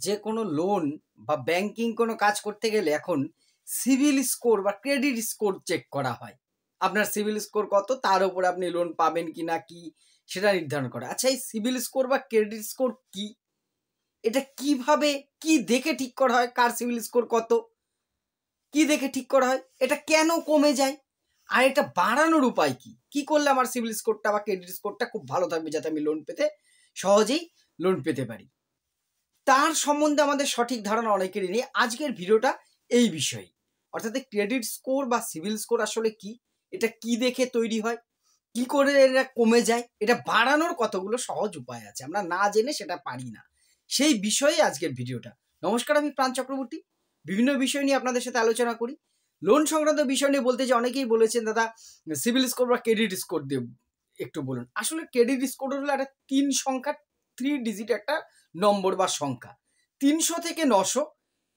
যে কোনো লোন বা ব্যাংকিং কোনো কাজ করতে গেলে এখন সিবিল স্কোর বা ক্রেডিট স্কোর চেক করা হয়। আপনার সিবিল স্কোর কত, তার উপর আপনি লোন পাবেন কি না কি সেটা নির্ধারণ করে। আচ্ছা, এই সিবিল স্কোর বা ক্রেডিট স্কোর কি? এটা কিভাবে, কি দেখে ঠিক করা হয় কার সিবিল স্কোর কত? কি দেখে ঠিক করা হয়? এটা কেন কমে যায়? আর এটা বাড়ানোর উপায় কি? কি করলে আমার সিবিল স্কোরটা বা ক্রেডিট স্কোরটা খুব ভালো থাকবে, যাতে আমি লোন পেতে সহজেই লোন পেতে পারি? তার সম্বন্ধে আমাদের সঠিক ধারণা অনেকেরই নেই। আজকের ভিডিওটা এই বিষয়ে, অর্থাৎ ক্রেডিট স্কোর বা সিভিল স্কোর আসলে কি, এটা কি দেখে তৈরি হয়, কি করে এটা কমে যায়, এটা বাড়ানোর কতগুলো সহজ উপায় আছে, আমরা না জেনে সেটা পারি না। সেই বিষয়ে আজকের ভিডিওটা। নমস্কার, আমি প্রাণ চক্রবর্তী। বিভিন্ন বিষয় নিয়ে আপনাদের সাথে আলোচনা করি। লোন সংক্রান্ত বিষয় নিয়ে বলতে যে অনেকেই বলেছেন, দাদা সিভিল স্কোর বা ক্রেডিট স্কোর দিয়ে একটু বলুন। আসলে ক্রেডিট স্কোর হলো একটা 3 সংখ্যার 3 ডিজিট একটা নম্বর বা সংখ্যা। 300 থেকে 900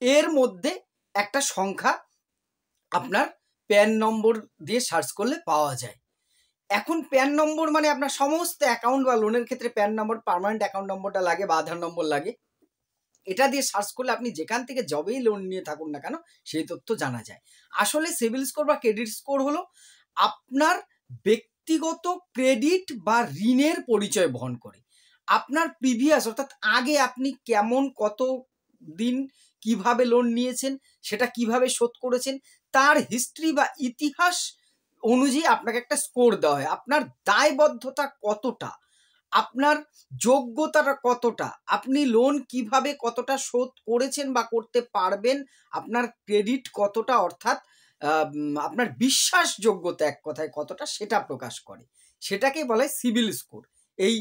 এর মধ্যে একটা সংখ্যা আপনার প্যান নম্বর দিয়ে সার্চ করলে পাওয়া যায়। এখন প্যান নম্বর মানে আপনার সমস্ত অ্যাকাউন্ট বা লোনের ক্ষেত্রে প্যান নম্বর, পার্মানেন্ট অ্যাকাউন্ট নম্বরটা লাগে বা আধার নম্বর লাগে। এটা দিয়ে সার্চ করলে আপনি যেখান থেকে যবেই লোন নিয়ে থাকুন না কেন সেই তথ্য জানা যায়। আসলে সিভিল স্কোর বা ক্রেডিট স্কোর হলো আপনার ব্যক্তিগত ক্রেডিট বা ঋণের পরিচয় বহন করে। আপনার প্রিভিয়াস, অর্থাৎ আগে আপনি কেমন, কত দিন, কিভাবে লোন নিয়েছেন, সেটা কিভাবে শোধ করেছেন, তার হিস্ট্রি বা ইতিহাস অনুযায়ী আপনাকে একটা স্কোর দেওয়া হয়। আপনার দায়বদ্ধতা কতটা, আপনার যোগ্যতাটা কতটা, আপনি লোন কিভাবে কতটা শোধ করেছেন বা করতে পারবেন, আপনার ক্রেডিট কতটা, অর্থাৎ আপনার বিশ্বাসযোগ্যতা এক কথায় কতটা, সেটা প্রকাশ করে। সেটাকেই বলে সিবিল স্কোর। এই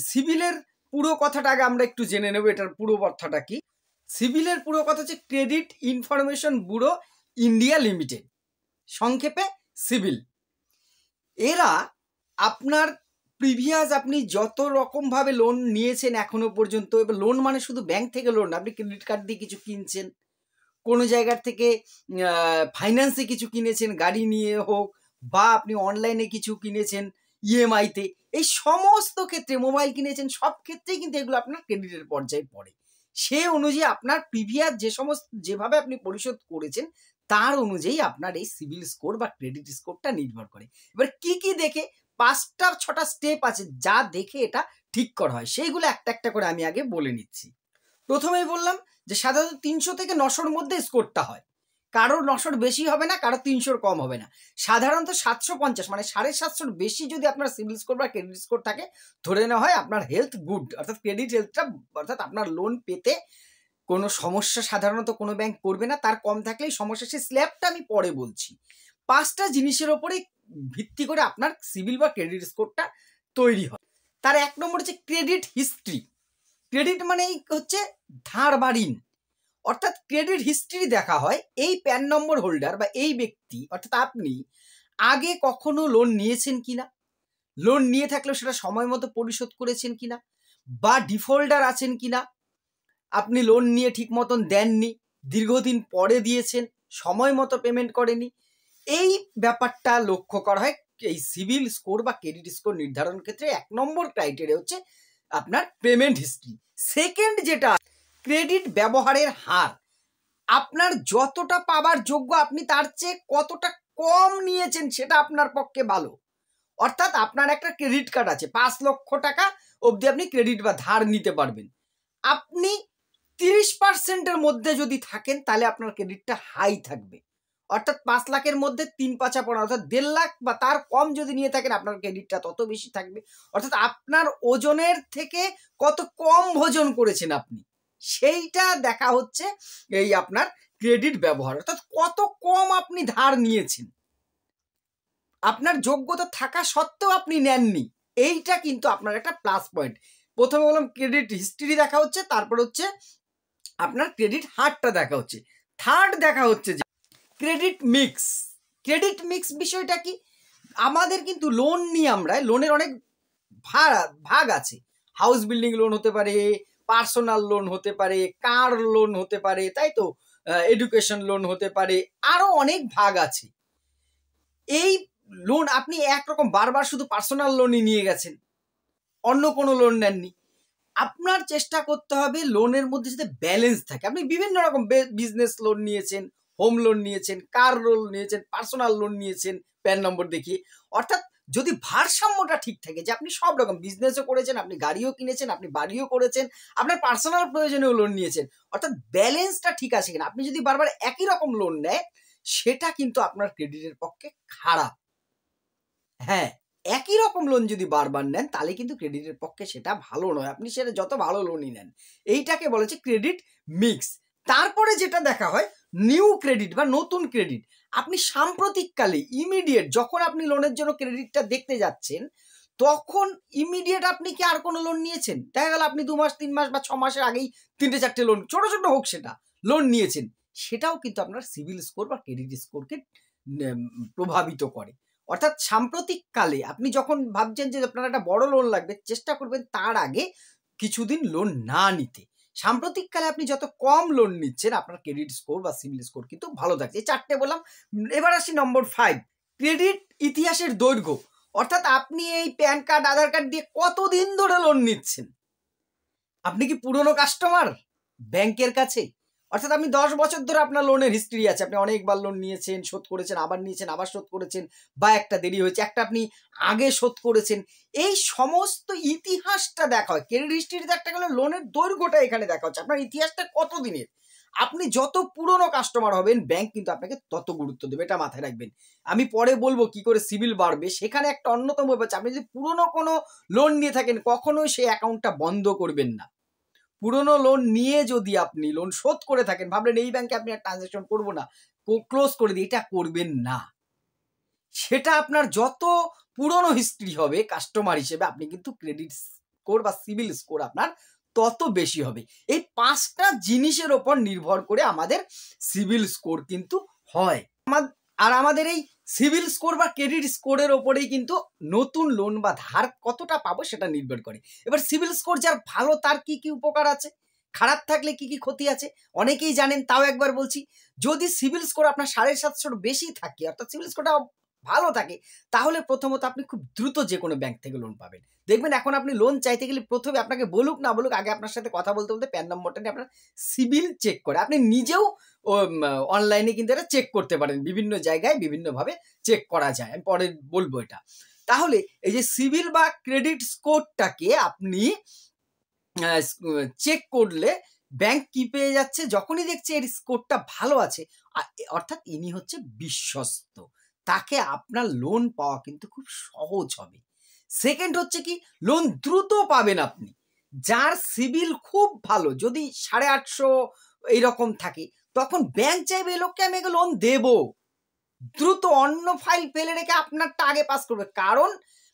সিবিলের পুরো কথাটা আগে আমরা একটু জেনে নেব, এটার পুরো কথাটা কি। সিবিলের পুরো কথা হচ্ছে credit information bureau India limited, সংক্ষেপে সিবিল। এরা আপনার প্রিভিয়াস আপনি যত রকমভাবে লোন নিয়েছেন এখনো পর্যন্ত, এবার লোন মানে শুধু ব্যাংক থেকে লোন না, আপনি ক্রেডিট কার্ড দিয়ে কিছু কিনছেন, কোনো জায়গার থেকে ফাইন্যান্সে কিছু কিনেছেন, গাড়ি নিয়ে হোক, বা আপনি অনলাইনে কিছু কিনেছেন ইএমআইতে, এই সমস্ত ক্ষেত্রে মোবাইল কিনেছেন, সব ক্ষেত্রেই কিন্তু এগুলো আপনার ক্রেডিটের পর্যায়ে পড়ে। সে অনুযায়ী আপনার প্রিভিয়াস যে সমস্ত যেভাবে আপনি পরিশোধ করেছেন তার অনুযায়ী আপনার এই সিবিল স্কোর বা ক্রেডিট স্কোরটা নির্ভর করে। এবার কি কি দেখে, 5টা 6টা স্টেপ আছে যা দেখে এটা ঠিক করা হয়, সেইগুলো একটা একটা করে আমি আগে বলে নিচ্ছি। প্রথমেই বললাম যে সাধারণত 300 থেকে 900-র মধ্যে স্কোরটা হয়। কারোর 900-র বেশি হবে না, কারো 300-র কম হবে না। সাধারণত 750 মানে 750-র বেশি যদি আপনার সিবিল স্কোর বা ক্রেডিট স্কোর থাকে, ধরে নেওয়া হয় আপনার হেলথ গুড, অর্থাৎ ক্রেডিট হেলথটা, অর্থাৎ আপনার লোন পেতে কোনো সমস্যা সাধারণত কোনো ব্যাংক করবে না। তার কম থাকলেই সমস্যা, সেই স্ল্যাবটা আমি পরে বলছি। 5টা জিনিসের ওপরে ভিত্তি করে আপনার সিবিল বা ক্রেডিট স্কোরটা তৈরি হয়। তার 1 নম্বর হচ্ছে ক্রেডিট হিস্ট্রি। ক্রেডিট মানেই হচ্ছে ধার বা ঋণ, অর্থাৎ ক্রেডিট হিস্ট্রি দেখা হয় এই প্যান নম্বর হোল্ডার বা এই ব্যক্তি, অর্থাৎ আপনি আগে কখনো লোন নিয়েছেন কিনা, লোন নিয়ে থাকলেও সেটা সময় মতো পরিশোধ করেছেন কিনা, বা ডিফল্টার আছেন কিনা, আপনি লোন নিয়ে ঠিক মতন দেননি, দীর্ঘদিন পরে দিয়েছেন, সময় মতো পেমেন্ট করেনি, এই ব্যাপারটা লক্ষ্য করা হয় এই সিবিল স্কোর বা ক্রেডিট স্কোর নির্ধারণের ক্ষেত্রে। 1 নম্বর ক্রাইটেরিয়া হচ্ছে আপনার পেমেন্ট হিস্ট্রি। সেকেন্ড যেটা, ক্রেডিট ব্যবহারের হার। আপনার যতটা পাবার যোগ্য আপনি তার চেয়ে কতটা কম নিয়েছেন সেটা আপনার পক্ষে ভালো। অর্থাৎ আপনার একটা ক্রেডিট কার্ড আছে, 5 লক্ষ টাকা অবধি আপনি ক্রেডিট বা ধার নিতে পারবেন। আপনি 30%-এর মধ্যে যদি থাকেন তাহলে আপনার ক্রেডিটটা হাই থাকবে। অর্থাৎ 5 লাখের মধ্যে 3 পাঁচা 15, অর্থাৎ 1.5 লাখ বা তার কম যদি নিয়ে থাকেন আপনার ক্রেডিটটা তত বেশি থাকবে। অর্থাৎ আপনার ওজনের থেকে কত কম ভোজন করেছেন আপনি, সেইটা দেখা হচ্ছে এই আপনার ক্রেডিট ব্যবহার, অর্থাৎ কত কম আপনি ধার নিয়েছেন, আপনার যোগ্যতা থাকা সত্ত্বেও আপনি নেননি, এইটা কিন্তু আপনার একটা প্লাস পয়েন্ট। প্রথমে বললাম ক্রেডিট হিস্ট্রি দেখা হচ্ছে, তারপর হচ্ছে আপনার ক্রেডিট হারটা দেখা হচ্ছে। থার্ড দেখা হচ্ছে যে ক্রেডিট মিক্স। ক্রেডিট মিক্স বিষয়টা কি, আমাদের কিন্তু লোন নিয়ে আমরা লোনের অনেক ভাগ আছে। হাউস বিল্ডিং লোন হতে পারে, পার্সোনাল লোন হতে পারে, কার লোন হতে পারে, তাই তো, এডুকেশন লোন হতে পারে, আরো অনেক ভাগ আছে। এই লোন আপনি একরকম বারবার শুধু পার্সোনাল লোনই নিয়ে গেছেন, অন্য কোনো লোন নেননি, আপনার চেষ্টা করতে হবে লোনের মধ্যে যাতে ব্যালেন্স থাকে। আপনি বিভিন্ন রকম বিজনেস লোন নিয়েছেন, হোম লোন নিয়েছেন, কার লোন নিয়েছেন, পার্সোনাল লোন নিয়েছেন প্যান নম্বর দেখিয়ে। অর্থাৎ যদি ভারসাম্যটা ঠিক থাকে যে আপনি সব রকম বিজনেসও করেছেন, আপনি গাড়িও কিনেছেন, আপনি বাড়িও করেছেন, আপনার পার্সোনাল প্রয়োজনেও লোন নিয়েছেন, অর্থাৎ ব্যালেন্সটা ঠিক আছে কিনা। আপনি যদি বারবার একই রকম লোন নেয় সেটা কিন্তু আপনার ক্রেডিটের পক্ষে খারাপ। হ্যাঁ, একই রকম লোন যদি বারবার নেন তাহলে কিন্তু ক্রেডিটের পক্ষে সেটা ভালো নয়। আপনি সেটা যত ভালো লোনই নেন, এইটাকে বলা হচ্ছে ক্রেডিট মিক্স। তারপরে যেটা দেখা হয় নিউ ক্রেডিট বা নতুন ক্রেডিট। আপনি সাম্প্রতিককালে ইমিডিয়েট যখন আপনি লোনের জন্য ক্রেডিটটা দেখতে যাচ্ছেন তখন ইমিডিয়েট আপনি কি আর কোনো লোন নিয়েছেন? দেখা গেল আপনি 2 মাস 3 মাস বা 6 মাসের আগেই 3টে 4টে লোন, ছোট ছোট হোক সেটা, লোন নিয়েছেন। সেটাও কিন্তু আপনার সিবিল স্কোর বা ক্রেডিট স্কোরকে প্রভাবিত করে। অর্থাৎ সাম্প্রতিককালে আপনি যখন ভাবছেন যে আপনার একটা বড় লোন লাগবে, চেষ্টা করবেন তার আগে কিছুদিন লোন না নিতে। সাম্প্রতিককালে আপনি যত কম লোন নিচ্ছেন আপনার ক্রেডিট স্কোর বা সিবিল স্কোর কিন্তু ভালো থাকছে। এই 4টে বললাম। এবার আসি নম্বর 5, ক্রেডিট ইতিহাসের দৈর্ঘ্য। অর্থাৎ আপনি এই প্যান কার্ড, আধার কার্ড দিয়ে কতদিন ধরে লোন নিচ্ছেন? আপনি কি পুরনো কাস্টমার ব্যাংকের কাছে? অর্থাৎ আপনি 10 বছর ধরে আপনার লোনের হিস্ট্রি আছে, আপনি অনেকবার লোন নিয়েছেন, শোধ করেছেন, আবার নিয়েছেন, আবার শোধ করেছেন, বা একটা দেরি হয়েছে, একটা আপনি আগে শোধ করেছেন। এই সমস্ত ইতিহাসটা দেখা হয় ক্রেডিট হিস্ট্রিতে। একটা গেলে লোনের দৈর্ঘ্যটা এখানে দেখা হচ্ছে, আপনার ইতিহাসটা কতদিনের। আপনি যত পুরনো কাস্টমার হবেন ব্যাংক কিন্তু আপনাকে তত গুরুত্ব দেবে, এটা মাথায় রাখবেন। আমি পরে বলবো কি করে সিবিল বাড়বে, সেখানে একটা অন্যতম ব্যাপার। আপনি যদি পুরনো কোনো লোন নিয়ে থাকেন কখনোই সেই অ্যাকাউন্টটা বন্ধ করবেন না। পুরনো লোন নিয়ে যদি আপনি লোন শোধ করে থাকেন, ভাবলেন এই ব্যাংকে আপনি আর ট্রানজাকশন করবো না, ক্লোজ করে দিই, এটা করবেন না। সেটা আপনার যত পুরনো হিস্ট্রি হবে কাস্টমার হিসেবে, আপনি কিন্তু ক্রেডিট স্কোর বা সিবিল স্কোর আপনার তত বেশি হবে। এই 5টা জিনিসের ওপর নির্ভর করে আমাদের সিবিল স্কোর কিন্তু হয়। আর আমাদের এই সিবিল স্কোর বা ক্রেডিট স্কোরের ওপরেই কিন্তু নতুন লোন বা ধার কতটা পাবো সেটা নির্ভর করে। এবার সিবিল স্কোর যার ভালো তার কি কি উপকার আছে, খারাপ থাকলে কি কি ক্ষতি আছে অনেকেই জানেন, তাও একবার বলছি। যদি সিবিল স্কোর আপনার 750-র বেশি থাকে, অর্থাৎ সিবিল স্কোরটা ভালো থাকে, তাহলে প্রথমত আপনি খুব দ্রুত যে কোনো ব্যাংক থেকে লোন পাবেন। দেখবেন এখন আপনি লোন চাইতে গেলে প্রথমে আপনাকে বলুক না বলুক, আগে আপনার সাথে কথা বলতে বলতে প্যান নম্বরটা নিয়ে আপনার সিবিল চেক করে। আপনি নিজেও অনলাইনে কিন্তু এটা চেক করতে পারেন, বিভিন্ন জায়গায় বিভিন্নভাবে চেক করা যায়, আমি পরে বলবো এটা। তাহলে এই যে সিবিল বা ক্রেডিট স্কোরটাকে আপনি চেক করলে ব্যাংক কি পেয়ে যাচ্ছে, যখনই দেখছে এর স্কোরটা ভালো আছে, অর্থাৎ ইনি হচ্ছে বিশ্বস্ত, তাকে আপনার লোন পাওয়া কিন্তু খুব সহজ হবে। সেকেন্ড হচ্ছে কি, লোন দ্রুত পাবেন আপনি। যার সিবিল খুব ভালো, যদি 850 এইরকম থাকে, তখন ব্যাংক চাইবে এই লোককে আমি লোন দেব, দ্রুত অন্য ফাইল ফেলে রেখে আপনারটা আগে পাস করবে। কারণ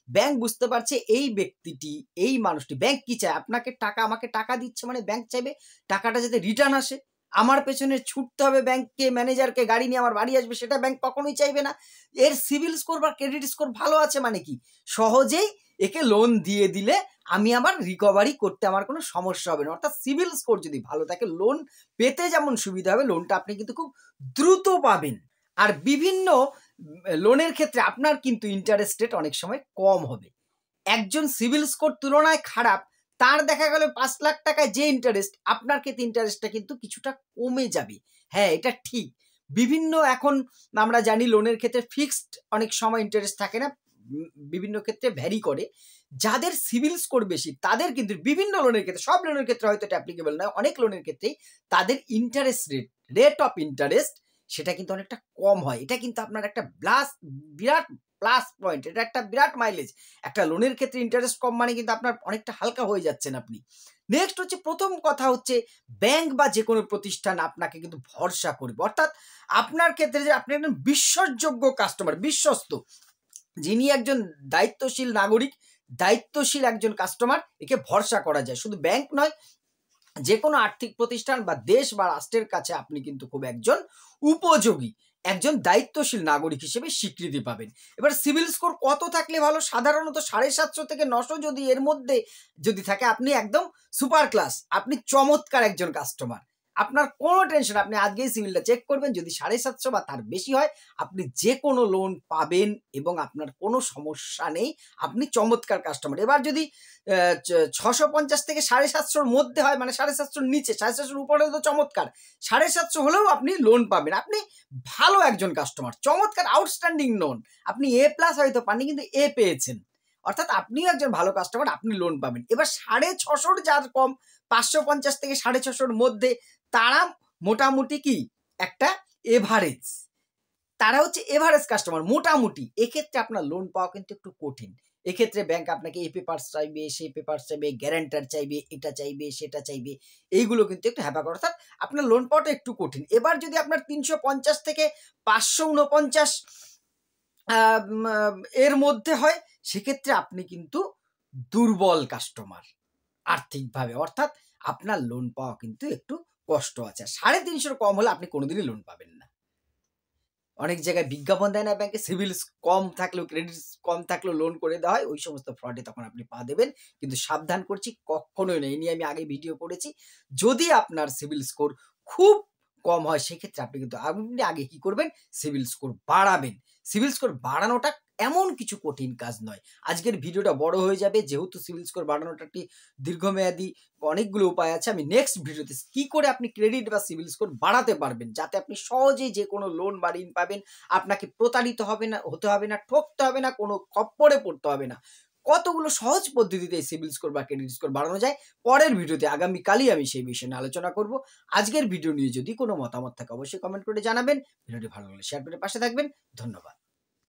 ব্যাংক বুঝতে পারছে এই ব্যক্তিটি, এই মানুষটি, ব্যাংক কি চায়, আপনাকে টাকা, আমাকে টাকা দিচ্ছে মানে ব্যাংক চাইবে টাকাটা যাতে রিটার্ন আসে। আমার পেছনে ছুটতে হবে ব্যাংককে, ম্যানেজারকে, গাড়ি নিয়ে আমার বাড়ি আসবে, সেটা ব্যাংক কখনোই চাইবে না। এর সিবিল স্কোর বা ক্রেডিট স্কোর ভালো আছে মানে কি, সহজেই একে লোন দিয়ে দিলে আমি আবার রিকভারি করতে আমার কোনো সমস্যা হবে না। অর্থাৎ সিবিল স্কোর যদি ভালো থাকে, লোন পেতে যেমন সুবিধা হবে, লোনটা আপনি কিন্তু খুব দ্রুত পাবেন। আর বিভিন্ন লোনের ক্ষেত্রে আপনার কিন্তু ইন্টারেস্ট রেট অনেক সময় কম হবে। একজন সিবিল স্কোর তুলনায় খারাপ, তার দেখা গেল 5 লাখ টাকায় যে ইন্টারেস্ট, আপনার ক্ষেত্রে ইন্টারেস্টটা কিন্তু কিছুটা কমে যাবে। হ্যাঁ, এটা ঠিক। বিভিন্ন এখন আমরা জানি লোনের ক্ষেত্রে ফিক্সড অনেক সময় ইন্টারেস্ট থাকে না, বিভিন্ন ক্ষেত্রে ভ্যারি করে। যাদের সিবিল স্কোর বেশি তাদের কিন্তু বিভিন্ন লোনের ক্ষেত্রে, সব লোনের ক্ষেত্রে হয়তো এটা অ্যাপ্লিকেবল নয়, অনেক লোনের ক্ষেত্রেই তাদের ইন্টারেস্ট রেট অফ ইন্টারেস্ট সেটা কিন্তু অনেকটা কম হয়। এটা কিন্তু আপনার একটা বিরাট প্লাস পয়েন্ট, এটা একটা বিরাট মাইলেজ। একটা লোনের ক্ষেত্রে ইন্টারেস্ট কম মানে কিন্তু আপনার অনেকটা হালকা হয়ে যাচ্ছেন আপনি। নেক্সট হচ্ছে, প্রথম কথা হচ্ছে ব্যাংক বা যে কোনো প্রতিষ্ঠান আপনাকে কিন্তু ভরসা করবে। অর্থাৎ আপনার ক্ষেত্রে যে আপনি একজন বিশ্বাসযোগ্য কাস্টমার, বিশ্বস্ত, যিনি একজন দায়িত্বশীল নাগরিক, দায়িত্বশীল একজন কাস্টমার, একে ভরসা করা যায়। শুধু ব্যাংক নয়, যে কোনো আর্থিক প্রতিষ্ঠান বা দেশ বা রাষ্ট্রের কাছে আপনি কিন্তু খুব একজন উপযোগী, একজন দায়িত্বশীল নাগরিক হিসেবে স্বীকৃতি পাবেন। এবার সিবিল স্কোর কত থাকলে ভালো? সাধারণত 750 থেকে 900 যদি এর মধ্যে যদি থাকে, আপনি একদম সুপার ক্লাস, আপনি চমৎকার একজন কাস্টমার, আপনার কোনো টেনশন, আপনি আজকেই সিভিলটা চেক করবেন, যদি 750 বা তার বেশি হয় আপনি যে কোনো লোন পাবেন এবং আপনার কোনো সমস্যা নেই, আপনি চমৎকার কাস্টমার। এবার যদি 650 থেকে 750 মধ্যে হয়, মানে 750 নিচে, 750 উপরে তো চমৎকার, 750 হলেও আপনি লোন পাবেন, আপনি ভালো একজন কাস্টমার, চমৎকার আউটস্ট্যান্ডিং লোন, আপনি A+ হয়তো পাননি কিন্তু A পেয়েছেন, অর্থাৎ আপনিও একজন ভালো কাস্টমার, আপনি লোন পাবেন। এবার 650 যার কম, 550 থেকে 650 মধ্যে, তারা মোটামুটি কি একটা এভারেজ, তারা হচ্ছে এভারেজ কাস্টমার মোটামুটি। এক্ষেত্রে আপনার লোন পাওয়া কিন্তু একটু কঠিন। এক্ষেত্রে ব্যাংক আপনাকে এই পেপারস চাইবে, সেই পেপারস চাইবে, গ্যারান্টার চাইবে, এটা চাইবে, সেটা চাইবে, এইগুলো কিন্তু একটু হ্যাপা করে, অর্থাৎ আপনার লোন পাওয়াটা একটু কঠিন। এবার যদি আপনার 350 থেকে 549 এর মধ্যে হয়, সেক্ষেত্রে আপনি কিন্তু দুর্বল কাস্টমার আর্থিকভাবে, অর্থাৎ আপনার লোন পাওয়া কিন্তু একটু কষ্ট আছে। 350 কম হলে আপনি কোনোদিনই লোন পাবেন না। অনেক জায়গায় বিজ্ঞাপন দেয় না ব্যাংকে, সিভিল কম থাকলেও, ক্রেডিট কম থাকলেও লোন করে দেওয়া হয়, ওই সমস্ত ফ্রডে তখন আপনি পা দেবেন। কিন্তু সাবধান করছি, কখনোই না, এই নিয়ে আমি আগে ভিডিও করেছি। যদি আপনার সিভিল স্কোর খুব কম হয়, সেক্ষেত্রে আপনি কিন্তু আগে কি করবেন, সিভিল স্কোর বাড়াবেন। সিভিল স্কোর বাড়ানোটা এমন কিছু কঠিন কাজ নয়। আজকের ভিডিওটা বড় হয়ে যাবে, যেহেতু সিভিল স্কোর বাড়ানোটা একটি দীর্ঘমেয়াদী অনেকগুলো উপায় আছে। আমি নেক্সট ভিডিওতে কি করে আপনি ক্রেডিট বা সিভিল স্কোর বাড়াতে পারবেন, যাতে আপনি সহজেই যে কোনো লোন বা ঋণ পাবেন, আপনাকে প্রতারিত হতে হবে না, ঠকতে হবে না, কোনো খপ্পরে পড়তে হবে না। কতগুলো সহজ পদ্ধতিতে সিভিল স্কোর বা ক্রেডিট স্কোর বাড়ানো যায়, পরের ভিডিওতে আগামীকালই আমি সেই বিষয়ে নিয়ে আলোচনা করব। আজকের ভিডিও নিয়ে যদি কোনো মতামত থাকে অবশ্যই কমেন্ট করে জানাবেন। ভিডিওটি ভালো লাগলে শেয়ার করে পাশে থাকবেন। ধন্যবাদ।